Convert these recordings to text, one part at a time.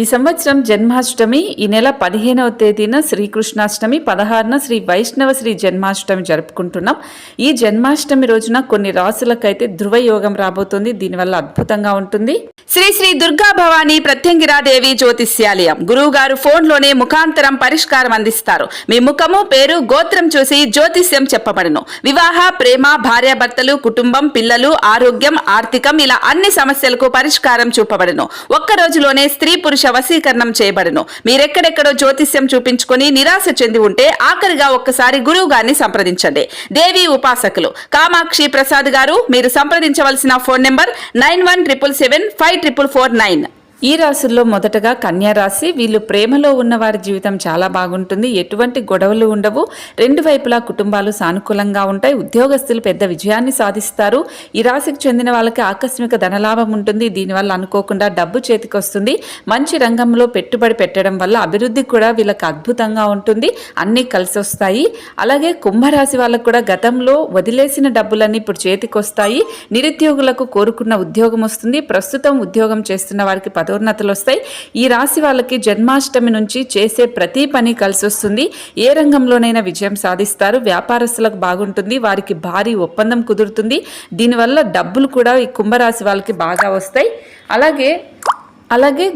ఈ సంవత్సరం జన్మాష్టమి ఈ నెల 15వ తేదీన శ్రీకృష్ణాష్టమి, 16న శ్రీ వైష్ణవ శ్రీ జన్మాష్టమి జరుపుకుంటున్నాం. ఈ జన్మాష్టమి రోజున కొన్ని రాసులకైతే ధ్రువ యోగం రాబోతుంది. దీనివల్ల అద్భుతంగా ఉంటుంది. శ్రీ శ్రీ దుర్గా భవానీ ప్రత్యంగిరాదేవి జ్యోతిష్యాలయం గురువు గారు ఫోన్లోనే ముఖాంతరం పరిష్కారం అందిస్తారు. మీ ముఖము, పేరు, గోత్రం చూసి జ్యోతిష్యం చెప్పబడును. వివాహ, ప్రేమ, భార్యాభర్తలు, కుటుంబం, పిల్లలు, ఆరోగ్యం, ఆర్థికం ఇలా అన్ని సమస్యలకు పరిష్కారం చూపబడును. ఒక్క రోజులోనే స్త్రీ పురుష వశీకరణం చేయబడును. మీరెక్కడెక్కడో జ్యోతిష్యం చూపించుకొని నిరాశ చెంది ఉంటే ఆఖరిగా ఒక్కసారి గురువు గారిని సంప్రదించండి. దేవి ఉపాసకులు కామాక్షి ప్రసాద్ గారు. మీరు సంప్రదించవలసిన ఫోన్ నెంబర్ 9177754449. ఈ రాశుల్లో మొదటగా కన్యా రాశి. వీళ్ళు ప్రేమలో ఉన్న వారి జీవితం చాలా బాగుంటుంది. ఎటువంటి గొడవలు ఉండవు. రెండు వైపులా కుటుంబాలు సానుకూలంగా ఉంటాయి. ఉద్యోగస్తులు పెద్ద విజయాన్ని సాధిస్తారు. ఈ రాశికి చెందిన వాళ్ళకి ఆకస్మిక ధనలాభం ఉంటుంది. దీనివల్ల అనుకోకుండా డబ్బు చేతికి వస్తుంది. మంచి రంగంలో పెట్టుబడి పెట్టడం వల్ల అభివృద్ధి కూడా వీళ్ళకి అద్భుతంగా ఉంటుంది. అన్నీ కలిసి వస్తాయి. అలాగే కుంభరాశి వాళ్ళకు కూడా గతంలో వదిలేసిన డబ్బులన్నీ ఇప్పుడు చేతికి వస్తాయి. నిరుద్యోగులకు కోరుకున్న ఉద్యోగం వస్తుంది. ప్రస్తుతం ఉద్యోగం చేస్తున్న వారికి పదోన్నతులు వస్తాయి. ఈ రాశి వాళ్ళకి జన్మాష్టమి నుంచి చేసే ప్రతి పని కలిసి వస్తుంది. ఏ రంగంలోనైనా విజయం సాధిస్తారు. వ్యాపారస్తులకు బాగుంటుంది. వారికి భారీ ఒప్పందం కుదురుతుంది. దీనివల్ల డబ్బులు కూడా ఈ కుంభరాశి వాళ్ళకి బాగా వస్తాయి. అలాగే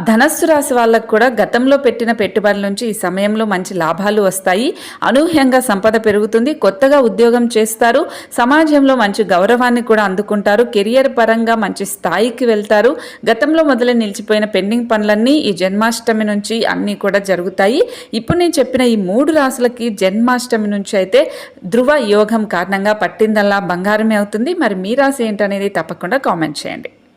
ధనస్సు రాశి వాళ్ళకు కూడా గతంలో పెట్టిన పెట్టుబడుల నుంచి ఈ సమయంలో మంచి లాభాలు వస్తాయి. అనూహ్యంగా సంపద పెరుగుతుంది. కొత్తగా ఉద్యోగం చేస్తారు. సమాజంలో మంచి గౌరవాన్ని కూడా అందుకుంటారు. కెరియర్ పరంగా మంచి స్థాయికి వెళ్తారు. గతంలో మొదలై నిలిచిపోయిన పెండింగ్ పనులన్నీ ఈ జన్మాష్టమి నుంచి అన్నీ కూడా జరుగుతాయి. ఇప్పుడు నేను చెప్పిన ఈ 3 రాశులకి జన్మాష్టమి నుంచి అయితే ధ్రువ యోగం కారణంగా పట్టిందల్లా బంగారమే అవుతుంది. మరి మీ రాశి ఏంటనేది తప్పకుండా కామెంట్ చేయండి.